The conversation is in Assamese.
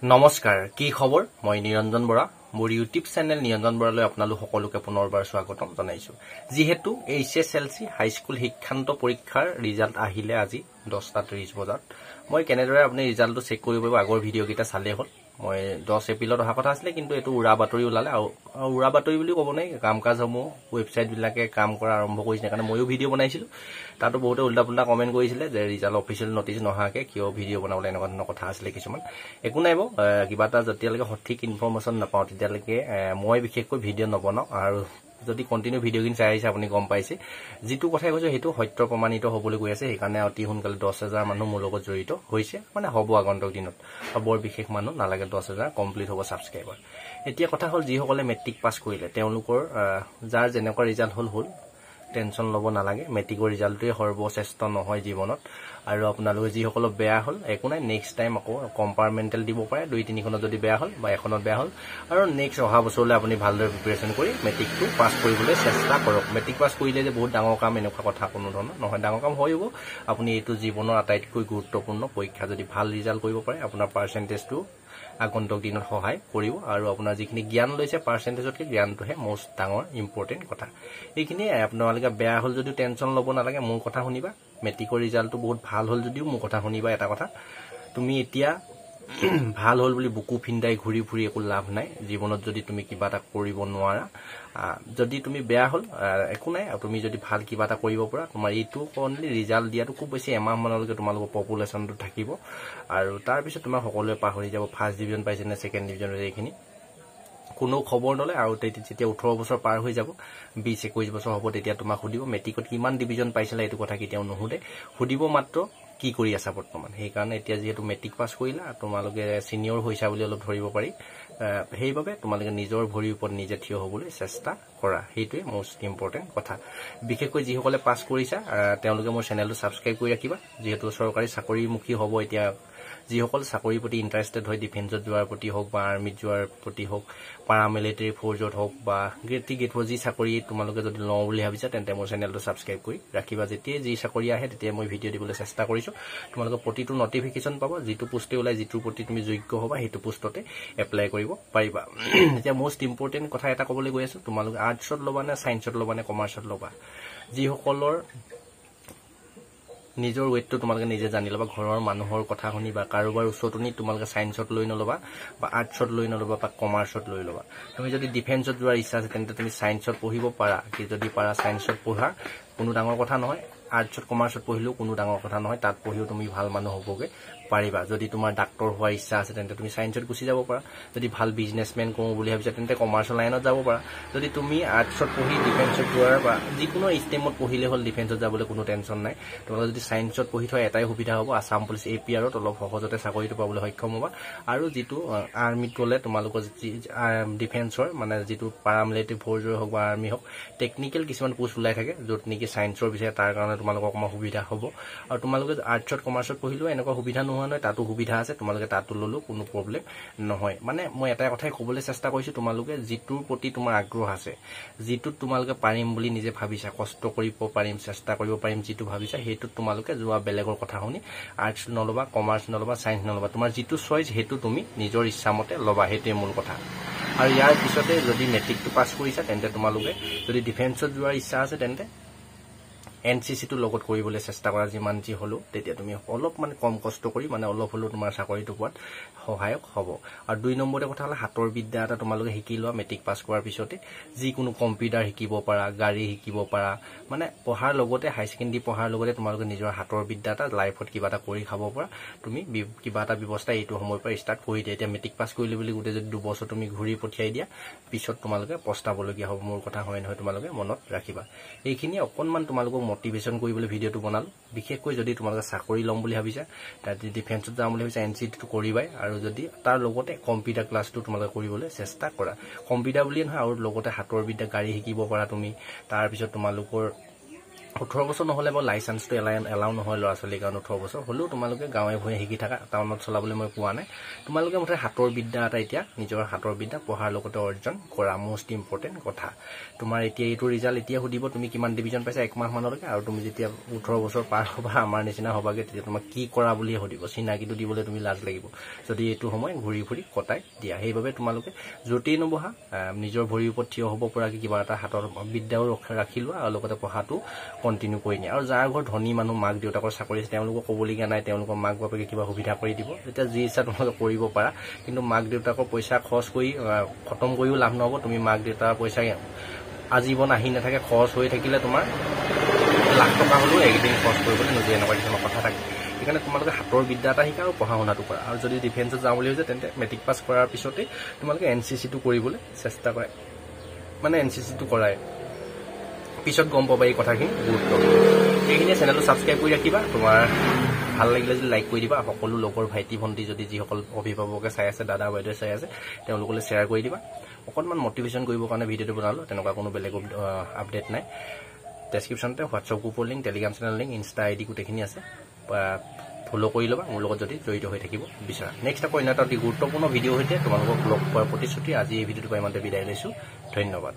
নমস্কাৰ কি খবৰ মই নিৰঞ্জন বৰা মোৰ ইউটিউব চেনেল নিৰঞ্জন বৰালৈ আপোনালোক সকলোকে পুনৰবাৰ স্বাগতম জনাইছো যেহেতু এইচএসএলসি হাই স্কুল শিক্ষান্ত পৰীক্ষাৰ ৰিজাল্ট আহিলে আজি 10:30 বজাত মই কেনেদৰে আপুনি ৰিজাল্টটো চেক কৰিব আগৰ ভিডিও কিটা চালে হল মই 10 এপ্ৰিলত অহা কথা আছিল কিন্তু এটো উৰা বাতৰি ওলালে আৰু উৰা বাতৰি বুলি ক'ব নাই কাম কাজ সমূহ ওয়েবসাইট বিলাকে কাম কৰা আৰম্ভ কৰিছে কাৰণ মইও ভিডিও বনাইছিলো তাতো বহুতে উল্টা পুল্টা কমেন্ট কৰিছিলে যে ৰিজাল্ট অফিচিয়েল নটিচ নহাকে কিয় ভিডিও বনাবলৈ এনেকুৱা কথা আছিল কিছুমান একো নাইব কিবা এটা যেতিয়ালৈকে সঠিক ইনফৰমেশন নাপাও তেতিয়ালৈকে মই বিশেষকৈ ভিডিও নবনাও আৰু যদি কন্টিনিউ ভিডিও কিন চাই আহিছে আপুনি গম পাইছে যেটো কথা কৈছো হেতু সত্য প্ৰমাণিত হ'বলৈ গৈ আছে সেইকাৰণে অতি সোনকালে 10000 মানুহ মোৰ লগত জড়িত হৈছে মানে হ'ব আগন্তুক দিনত বৰ বিশেষ মানুহ নালাগে 10000 কমপ্লিট হ'ব সাবস্ক্ৰাইবাৰ এতিয়া কথা হল যি সকলে মেট্ৰিক পাস কৰিলে তেওঁলোকৰ যাৰ যেনেকুৱা ৰিজাল্ট হল টেনশন লব নালাগে মেট্ৰিকৰ ৰিজাল্টটোৱে সৰ্বশ্ৰেষ্ঠ নহয় জীৱনত আৰু আপোনালোকে যি সকল বেয়া হল একো নাই নেক্সট টাইম আকৌ কম্পাৰমেন্টাল দিব পাৰে 2-3 খনত যদি বেয়া হল বা এখনত বেয়া হল আৰু নেক্সট অহা বছৰলৈ আপুনি ভালদৰে প্ৰিপাৰেচন কৰি মেট্ৰিকটো পাস কৰিবলৈ চেষ্টা কৰক মেট্ৰিক পাস কৰিলে যে বহুত ডাঙৰ কাম এনেকুৱা কথা কোনো ধৰণৰ নহয় ডাঙৰ কাম হয়ব আপুনি এটো জীৱনৰ আটাইতকৈ গুৰুত্বপূৰ্ণ পৰীক্ষা যদি ভাল ৰিজাল্ট কৰিব পাৰে আপোনাৰ পাৰ্চেন্টেজটো আগন্তুক দিনত সহায় কৰিব আৰু আপোনাৰ যিখিনি জ্ঞান লৈছে পাৰ্চেন্টেজতকৈ জ্ঞানটোহে মোস্ট ডাঙৰ ইম্পৰ্টেন্ট কথা এইখিনি আপোনালোকে বেয়া হল যদি টেনশন লব নালাগে মোৰ কথা শুনিবা মেট্ৰিকৰ ৰিজাল্টটো বহুত ভাল হল যদিও মোৰ কথা শুনিবা এটা কথা তুমি এতিয়া ভাল হল বুলি বুকু ফিন্দাই ঘুৰি ফুৰি একো লাভ নাই জীৱনত যদি তুমি কিবা এটা কৰিব নোৱাৰা যদি তুমি বেয়া হল একো নাই তুমি যদি ভাল কিবা এটা কৰিব পৰা তোমাৰ এইটো অনলি ৰিজাল্ট দিয়াটো খুব বেছি এমাহ মানলৈকে তোমালোকৰ পপুলেশনটো থাকিব আৰু তাৰ পিছত তোমাৰ সকলোৱে পাহৰি যাব ফাৰ্স্ট ডিভিজন পাইছে নে সেকেন্ড ডিভিজন এইখিনি কোনো খবৰ নলে আৰু তেতিয়া 18 বছৰ পাৰ হৈ যাব 20-21 বছৰ হ'ব তেতিয়া তোমাক সুধিব মেট্ৰিকত কিমান ডিভিজন পাইছিল এটো কথা কিতিয়াও নুহুদে সুধিব মাত্ৰ কি কৰি আছা বৰ্তমান সেই কাৰণে এতিয়া যেহেতু মেট্ৰিক পাস কৰিলা তোমালোকে সিনিয়ৰ হৈছা বুলি অলপ ধৰিব পাৰি সেইভাবে তোমালোকে নিজৰ ভৰিৰ ওপৰত নিজে থিয় হ'বলৈ চেষ্টা কৰা হেইটোৱে মোস্ট ইম্পৰ্টেন্ট কথা বিশেষকৈ যি সকলে পাস কৰিছা তেওঁলোকে মোৰ চেনেলটো সাবস্ক্ৰাইব কৰি ৰাখিবা যেহেতু চৰকাৰী চাকৰিমুখী হ'ব এতিয়া যি সকল চাকৰিৰ প্ৰতি ইন্টাৰেষ্টেড হয় ডিফেন্সত যোৱাৰ প্ৰতি হোক বা আৰ্মিত যোৱাৰ প্ৰতি হোক পাৰামিলিটাৰী ফ'ৰ্জত হোক বা গেট যি চাকৰি তোমালোকে যদি লওঁ বুলি ভাবিছা তেন্তে মোৰ চেনেলটো সাবস্ক্ৰাইব কৰি ৰাখিবা যেতিয়া যি চাকৰি আহে তেতিয়া মই ভিডিও দিবলৈ চেষ্টা কৰিছো তোমালোকে প্ৰতিটো নটিফিকেশন পাবা যেটো পোষ্টে ওলাই যেটো প্ৰতি তুমি যোগ্য হ'বা হেতু পোষ্টতে এপ্লাই কৰিব পাৰিবা এতিয়া মোস্ট ইম্পৰ্টেন্ট কথা এটা ক'বলৈ গৈ আছো তোমালোকে আৰ্টছত ল'বা নে সায়েন্সত ল'বা নে কমাৰ্চত ল'বা যি সকলৰ নিজৰ ওয়েটটো তোমালোকে নিজে জানি লবা ঘৰৰ মানুহৰ কথা শুনিবা কাৰোবাৰ ওচৰতনি তোমালোকে সায়েন্সত লৈ নলবা বা আৰ্টছত লৈ নলবা বা কমাৰ্চত লৈ লবা তুমি যদি ডিফেন্সত যোৱাৰ ইচ্ছা আছে তেন্তে তুমি সায়েন্সত পঢ়িব পাৰা কি যদি পাৰা সায়েন্সত পঢ়া কোনো ডাঙৰ কথা নহয় আৰ্টছত কমাৰ্চত পঢ়িলেও কোনো ডাঙৰ কথা নহয় তাত পঢ়িও তুমি ভাল মানুহ হ'বগে পাৰিবা যদি তোমাৰ ডাক্তৰ হোৱাৰ ইচ্ছা আছে তেন্তে তুমি সায়েন্সত গুচি যাব পাৰা যদি ভাল বিজনেসম্যান কৰো বুলি ভাবিছা তেন্তে কমাৰ্চৰ লাইনত যাব পাৰা যদি তুমি আৰ্টছত পঢ়ি ডিফেন্সত যোৱাৰ বা যিকোনো ষ্টেমত পঢ়িলে হল ডিফেন্সত যাবলৈ কোনো টেনশন নাই তোমালোকে যদি সায়েন্সত পঢ়ি থোৱা এটাই সুবিধা হ'ব আসাম পুলিচ এপিআৰত অলপ সহজতে চাকৰিটো পাবলৈ সক্ষম হ'বা আৰু যেটো আৰ্মিত গলে তোমালোকৰ ডিফেন্সৰ মানে যেটো পাৰামিলিটাৰী ফ'ৰ্জৰ হোক বা আৰ্মি হোক টেকনিক্যাল কিছুমান পোষ্ট ওলাই থাকে য'ত নেকি সায়েন্সৰ বিষয়ে তাৰ কাৰণে তোমালোকৰ অকমান সুবিধা হ'ব আৰু তোমালোকে আৰ্টছত কমাৰ্চত পঢ়িলেও এনেকুৱা সুবিধা নোহোৱা নহয় তাতো সুবিধা আছে তোমালোকে তাতো ললো কোনো প্ৰবলেম নহয় মানে মই এটা কথাই ক'বলৈ চেষ্টা কৰিছো তোমালোকে যেটোৰ প্ৰতি তোমাৰ আগ্ৰহ আছে যেটোত তোমালোকে পাৰিম বুলি নিজে ভাবিছা কষ্ট কৰিব পাৰিম চেষ্টা কৰিব পাৰিম যেটো ভাবিছা হেতু তোমালোকে যোৱা বেলেগৰ কথা শুনি আৰ্টছ নলবা কমাৰ্চ নলবা সায়েন্স নলবা তোমাৰ যেটো চইচ হেতু তুমি নিজৰ ইচ্ছামতে লবা হেতুৱে মূল কথা আৰু ইয়াৰ পিছতে যদি মেট্ৰিকটো পাস কৰিছা তেন্তে তোমালোকে যদি ডিফেন্সত যোৱাৰ ইচ্ছা আছে তেন্তে এনসিসি টো লগত কৰিবলৈ চেষ্টা কৰা যিমান যি হলো তেতিয়া তুমি অলপ মানে কম কষ্ট কৰি মানে অলপ হলো তোমাৰ চাকৰিটো পোৱাত সহায়ক হ'ব আৰু 2 নম্বৰতে কথা হল হাতৰ বিদ্যা এটা তোমালোকে শিকি লোৱা মেট্ৰিক পাস কৰাৰ পিছতে যি কোনো কম্পিউটাৰ শিকিব পাৰা গাড়ী শিকিব পাৰা মানে পঢ়াৰ লগতে হাই সেকেন্ডাৰী পঢ়াৰ লগতে তোমালোকে নিজৰ হাতৰ বিদ্যা এটা লাইফত কিবা এটা কৰি খাব পৰা তুমি কিবা এটা ব্যৱস্থা এইটো সময়ৰ পৰা ষ্টাৰ্ট কৰি দিয়া এতিয়া মেট্ৰিক পাস কৰিলে বুলি গোটে যদি 2 বছৰ তুমি ঘূৰি পঠিয়াই দিয়া পিছত তোমালোকে পস্তাবলগীয়া হ'ব মোৰ কথা হয় নহয় তোমালোকে মনত ৰাখিবা এইখিনি অকনমান তোমালোকক মোটিভেশন কৰিবলৈ ভিডিওটো বনাল বিশেষকৈ যদি তোমালোকে চাকৰি লম বুলি ভাবিছা তাত ডিফেন্সত যাম বুলি ভাবিছা এনসিটি কৰিবাই আৰু যদি তাৰ লগতে কম্পিউটাৰ ক্লাছটো তোমালোকে কৰিবলৈ চেষ্টা কৰা কম্পিউটাৰ বুলি নহয় আৰু লগতে হাতৰ বিদ্যা গাড়ী শিকিব পাৰা তুমি তাৰ পিছত তোমালোকৰ 18 বছৰ নহ'লে মই লাইচেন্সটো এলাউ নহয় ল'ৰা ছোৱালীৰ কাৰণে 18 বছৰ হ'লেও তোমালোকে গাঁৱে ভূঞে শিকি থাকা টাউনত চলাবলৈ মই কোৱা নাই তোমালোকে মুঠতে হাতৰ বিদ্যা এটা এতিয়া নিজৰ হাতৰ বিদ্যা পঢ়াৰ লগতে অৰ্জন কৰা মোষ্ট ইম্পৰ্টেণ্ট কথা তোমাৰ এতিয়া এইটো ৰিজাল্ট এতিয়া সুধিব তুমি কিমান ডিভিজন পাইছা এক মাহ মানলৈকে আৰু তুমি যেতিয়া 18 বছৰ পাৰ হ'বা আমাৰ নিচিনা হ'বাগে তেতিয়া তোমাক কি কৰা বুলি সুধিব চিনাকিটো দিবলৈ তুমি লাজ লাগিব যদি এইটো সময় ঘূৰি ফুৰি কটাই দিয়া সেইবাবে তোমালোকে য'তেই নবহা নিজৰ ভৰিৰ ওপৰত থিয় হ'ব পৰাকৈ কিবা এটা হাতৰ বিদ্যাও ৰাখি লোৱা আৰু লগতে পঢ়াটো কন্টিনিউ কৰি নিয়া আৰু যাৰ ঘৰ ধনী মানুহ মাক দেউতাকৰ চাকৰি আছে তেওঁলোকক ক'বলগীয়া নাই তেওঁলোকৰ মাক বাপেকে কিবা সুবিধা কৰি দিব তেতিয়া যি ইচ্ছা তোমালোকে কৰিব পাৰা কিন্তু মাক দেউতাকৰ পইচা খৰচ কৰি খতম কৰিও লাভ নহ'ব তুমি মাক দেউতাৰ পইচা আজীৱন আহি নাথাকে খৰচ হৈ থাকিলে তোমাৰ লাখ টকা হ'লেও একদিন খৰচ কৰিবলৈ নোযোৱা এনেকুৱা কিছুমান কথা থাকে সেইকাৰণে তোমালোকে হাতৰ বিদ্যা এটা শিকা আৰু পঢ়া শুনাটো কৰা আৰু যদি ডিফেন্সত যাওঁ বুলি ভাবিছে তেন্তে মেট্ৰিক পাছ কৰাৰ পিছতেই তোমালোকে NCCটো কৰিবলৈ চেষ্টা কৰে মানে NCCটো কৰাই পিছত গম পাবা এই কথাখিনি গুৰুত্ব এইখিনিয়ে চেনেলটো ছাবস্ক্ৰাইব কৰি ৰাখিবা তোমাৰ ভাল লাগিলে যদি লাইক কৰি দিবা সকলো লগৰ ভাইটি ভণ্টি যদি যিসকল অভিভাৱকে চাই আছে দাদা বাইদেৱে চাই আছে তেওঁলোকলৈ শ্বেয়াৰ কৰি দিবা অকণমান মটিভেশ্যন কৰিবৰ কাৰণে ভিডিঅ'টো বনালোঁ তেনেকুৱা কোনো বেলেগ আপডেট নাই ডেছক্ৰিপশ্যনতে হোৱাটছআপ গ্ৰুপৰ link Telegram channel link Insta ID গোটেইখিনি আছে ফ'ল' কৰি ল'বা মোৰ লগত যদি জড়িত হৈ থাকিব বিচাৰা নেক্সট আকৌ অন্য এটা অতি গুৰুত্বপূৰ্ণ ভিডিঅ' সৈতে তোমালোকক লগ পোৱাৰ প্ৰতিশ্ৰুতি আজি এই ভিডিঅ'টো পৰা ইমানতে বিদায় লৈছোঁ ধন্যবাদ